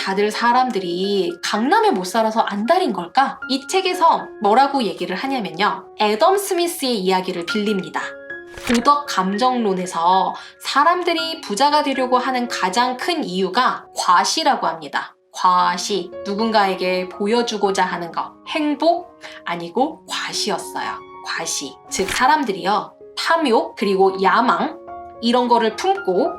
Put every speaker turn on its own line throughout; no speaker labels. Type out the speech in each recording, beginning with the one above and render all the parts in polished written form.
다들 사람들이 강남에 못 살아서 안달인 걸까? 이 책에서 뭐라고 얘기를 하냐면요. 애덤 스미스의 이야기를 빌립니다. 도덕 감정론에서 사람들이 부자가 되려고 하는 가장 큰 이유가 과시라고 합니다. 과시, 누군가에게 보여주고자 하는 것. 행복 아니고 과시였어요. 과시. 즉 사람들이요. 탐욕 그리고 야망 이런 거를 품고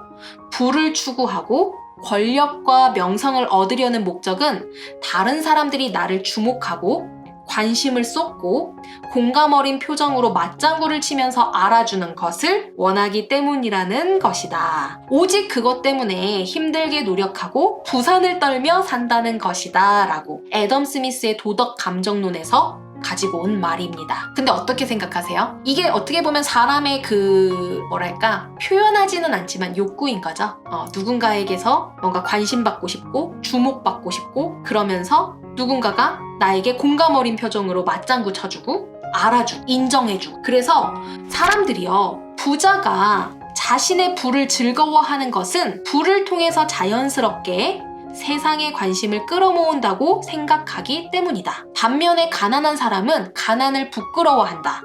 부를 추구하고 권력과 명성을 얻으려는 목적은 다른 사람들이 나를 주목하고 관심을 쏟고 공감 어린 표정으로 맞장구를 치면서 알아주는 것을 원하기 때문이라는 것이다. 오직 그것 때문에 힘들게 노력하고 부산을 떨며 산다는 것이다. 라고 애덤 스미스의 도덕 감정론에서 가지고 온 말입니다. 근데 어떻게 생각하세요? 이게 어떻게 보면 사람의 표현하지는 않지만 욕구인 거죠. 누군가에게서 뭔가 관심받고 싶고 주목받고 싶고 그러면서 누군가가 나에게 공감 어린 표정으로 맞장구 쳐주고 알아주고 인정해주고 그래서 사람들이요 부자가 자신의 부를 즐거워하는 것은 부를 통해서 자연스럽게 세상의 관심을 끌어모은다고 생각하기 때문이다. 반면에 가난한 사람은 가난을 부끄러워한다.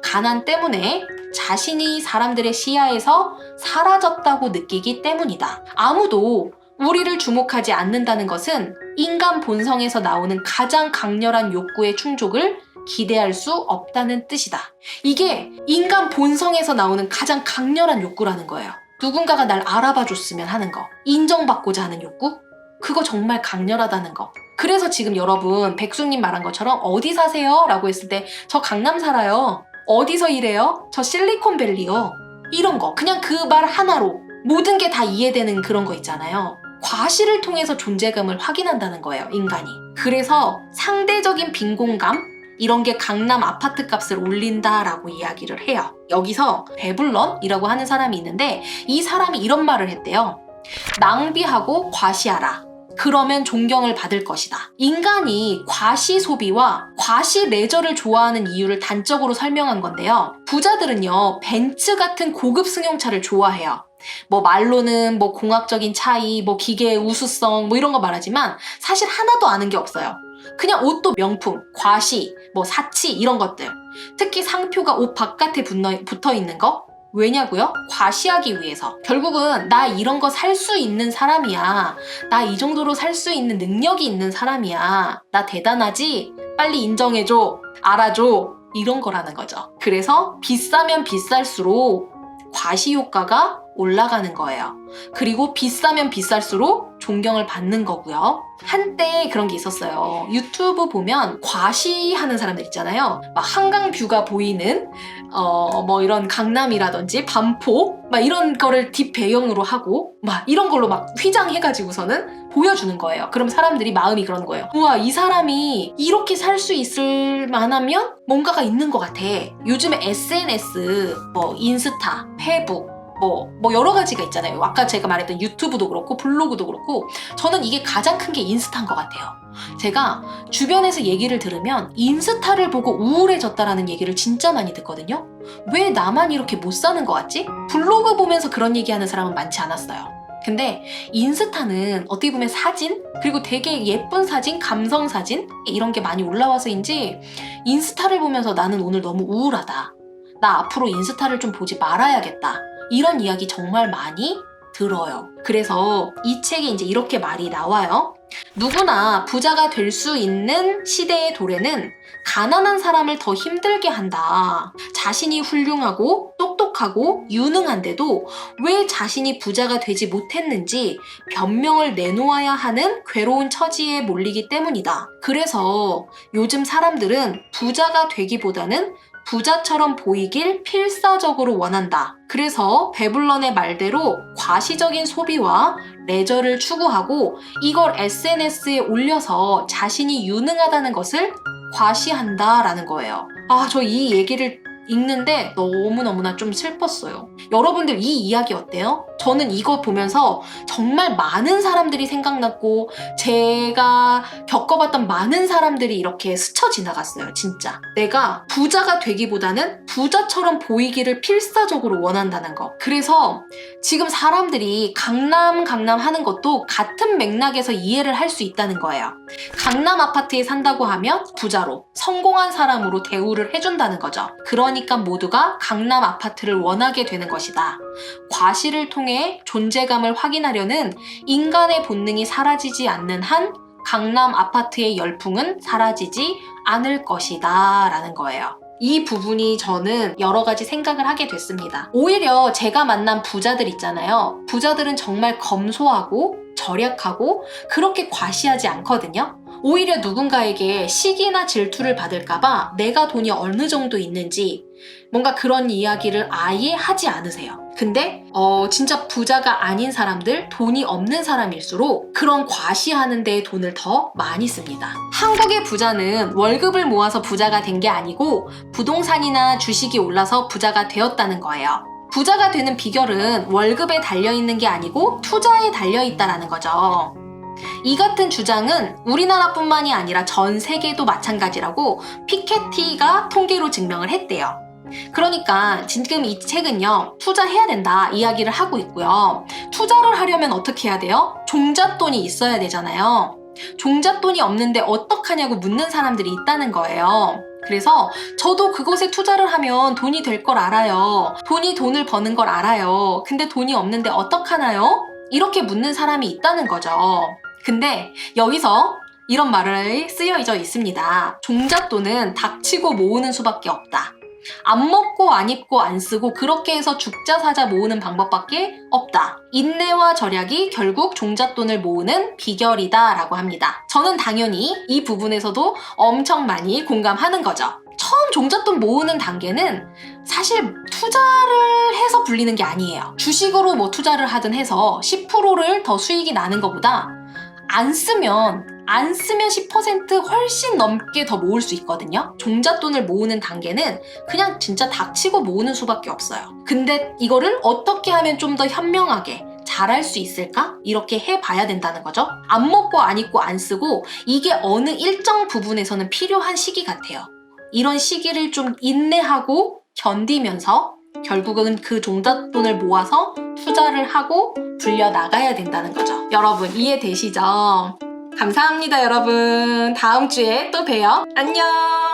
가난 때문에 자신이 사람들의 시야에서 사라졌다고 느끼기 때문이다. 아무도 우리를 주목하지 않는다는 것은 인간 본성에서 나오는 가장 강렬한 욕구의 충족을 기대할 수 없다는 뜻이다. 이게 인간 본성에서 나오는 가장 강렬한 욕구라는 거예요. 누군가가 날 알아봐줬으면 하는 거. 인정받고자 하는 욕구? 그거 정말 강렬하다는 거. 그래서 지금 여러분 백수님 말한 것처럼 어디 사세요? 라고 했을 때 저 강남 살아요. 어디서 일해요? 저 실리콘밸리요. 이런 거. 그냥 그 말 하나로 모든 게 다 이해되는 그런 거 있잖아요. 과시를 통해서 존재감을 확인한다는 거예요, 인간이. 그래서 상대적인 빈곤감? 이런 게 강남 아파트 값을 올린다라고 이야기를 해요. 여기서 베블런이라고 하는 사람이 있는데 이 사람이 이런 말을 했대요. 낭비하고 과시하라. 그러면 존경을 받을 것이다. 인간이 과시 소비와 과시 레저를 좋아하는 이유를 단적으로 설명한 건데요. 부자들은요, 벤츠 같은 고급 승용차를 좋아해요. 말로는 공학적인 차이, 기계의 우수성, 이런 거 말하지만 사실 하나도 아는 게 없어요. 그냥 옷도 명품, 과시, 사치 이런 것들. 특히 상표가 옷 바깥에 붙어 있는 거. 왜냐고요? 과시하기 위해서. 결국은 나 이런 거 살 수 있는 사람이야. 나 이 정도로 살 수 있는 능력이 있는 사람이야. 나 대단하지? 빨리 인정해줘. 알아줘. 이런 거라는 거죠. 그래서 비싸면 비쌀수록 과시 효과가 올라가는 거예요. 그리고 비싸면 비쌀수록 존경을 받는 거고요. 한때 그런 게 있었어요. 유튜브 보면 과시하는 사람들 있잖아요. 한강 뷰가 보이는 이런 강남이라든지 반포 이런 거를 뒷 배경으로 하고 이런 걸로 휘장해가지고서는 보여주는 거예요. 그럼 사람들이 마음이 그러는 거예요. 우와, 이 사람이 이렇게 살 수 있을 만하면 뭔가가 있는 것 같아. 요즘에 SNS, 인스타, 페북 여러 가지가 있잖아요. 아까 제가 말했던 유튜브도 그렇고 블로그도 그렇고 저는 이게 가장 큰 게 인스타인 것 같아요. 제가 주변에서 얘기를 들으면 인스타를 보고 우울해졌다라는 얘기를 진짜 많이 듣거든요. 왜 나만 이렇게 못 사는 것 같지? 블로그 보면서 그런 얘기하는 사람은 많지 않았어요. 근데 인스타는 어떻게 보면 사진 그리고 되게 예쁜 사진, 감성 사진 이런 게 많이 올라와서인지 인스타를 보면서 나는 오늘 너무 우울하다. 나 앞으로 인스타를 좀 보지 말아야겠다. 이런 이야기 정말 많이 들어요. 그래서 이 책에 이제 이렇게 말이 나와요. 누구나 부자가 될 수 있는 시대의 도래는 가난한 사람을 더 힘들게 한다. 자신이 훌륭하고 똑똑하고 유능한데도 왜 자신이 부자가 되지 못했는지 변명을 내놓아야 하는 괴로운 처지에 몰리기 때문이다. 그래서 요즘 사람들은 부자가 되기보다는 부자처럼 보이길 필사적으로 원한다. 그래서 베블런의 말대로 과시적인 소비와 레저를 추구하고 이걸 SNS에 올려서 자신이 유능하다는 것을 과시한다라는 거예요. 저 이 얘기를 읽는데 너무너무나 좀 슬펐어요. 여러분들 이 이야기 어때요? 저는 이거 보면서 정말 많은 사람들이 생각났고 제가 겪어봤던 많은 사람들이 이렇게 스쳐 지나갔어요. 진짜 내가 부자가 되기보다는 부자처럼 보이기를 필사적으로 원한다는 거. 그래서 지금 사람들이 강남 하는 것도 같은 맥락에서 이해를 할 수 있다는 거예요. 강남 아파트에 산다고 하면 부자로 성공한 사람으로 대우를 해준다는 거죠. 그러니까 모두가 강남 아파트를 원하게 되는 것이다. 과시를 통해 존재감을 확인하려는 인간의 본능이 사라지지 않는 한 강남 아파트의 열풍은 사라지지 않을 것이다 라는 거예요. 이 부분이 저는 여러 가지 생각을 하게 됐습니다. 오히려 제가 만난 부자들 있잖아요. 부자들은 정말 검소하고 절약하고 그렇게 과시하지 않거든요. 오히려 누군가에게 시기나 질투를 받을까봐 내가 돈이 어느 정도 있는지 뭔가 그런 이야기를 아예 하지 않으세요. 근데 진짜 부자가 아닌 사람들, 돈이 없는 사람일수록 그런 과시하는 데에 돈을 더 많이 씁니다. 한국의 부자는 월급을 모아서 부자가 된 게 아니고 부동산이나 주식이 올라서 부자가 되었다는 거예요. 부자가 되는 비결은 월급에 달려있는 게 아니고 투자에 달려있다라는 거죠. 이 같은 주장은 우리나라뿐만이 아니라 전 세계도 마찬가지라고 피케티가 통계로 증명을 했대요. 그러니까 지금 이 책은요, 투자해야 된다 이야기를 하고 있고요. 투자를 하려면 어떻게 해야 돼요? 종잣돈이 있어야 되잖아요. 종잣돈이 없는데 어떡하냐고 묻는 사람들이 있다는 거예요. 그래서 저도 그것에 투자를 하면 돈이 될 걸 알아요. 돈이 돈을 버는 걸 알아요. 근데 돈이 없는데 어떡하나요? 이렇게 묻는 사람이 있다는 거죠. 근데 여기서 이런 말을 쓰여져 있습니다. 종잣돈은 닥치고 모으는 수밖에 없다. 안 먹고 안 입고 안 쓰고 그렇게 해서 죽자 사자 모으는 방법밖에 없다. 인내와 절약이 결국 종잣돈을 모으는 비결이다 라고 합니다. 저는 당연히 이 부분에서도 엄청 많이 공감하는 거죠. 처음 종잣돈 모으는 단계는 사실 투자를 해서 불리는 게 아니에요. 주식으로 뭐 투자를 하든 해서 10%를 더 수익이 나는 것보다 안 쓰면 10% 훨씬 넘게 더 모을 수 있거든요. 종잣돈을 모으는 단계는 그냥 진짜 닥치고 모으는 수밖에 없어요. 근데 이거를 어떻게 하면 좀 더 현명하게 잘할 수 있을까? 이렇게 해봐야 된다는 거죠. 안 먹고 안 입고 안 쓰고 이게 어느 일정 부분에서는 필요한 시기 같아요. 이런 시기를 좀 인내하고 견디면서 결국은 그 종잣돈을 모아서 투자를 하고 불려나가야 된다는 거죠. 여러분 이해되시죠? 감사합니다 여러분. 다음 주에 또 봬요. 안녕.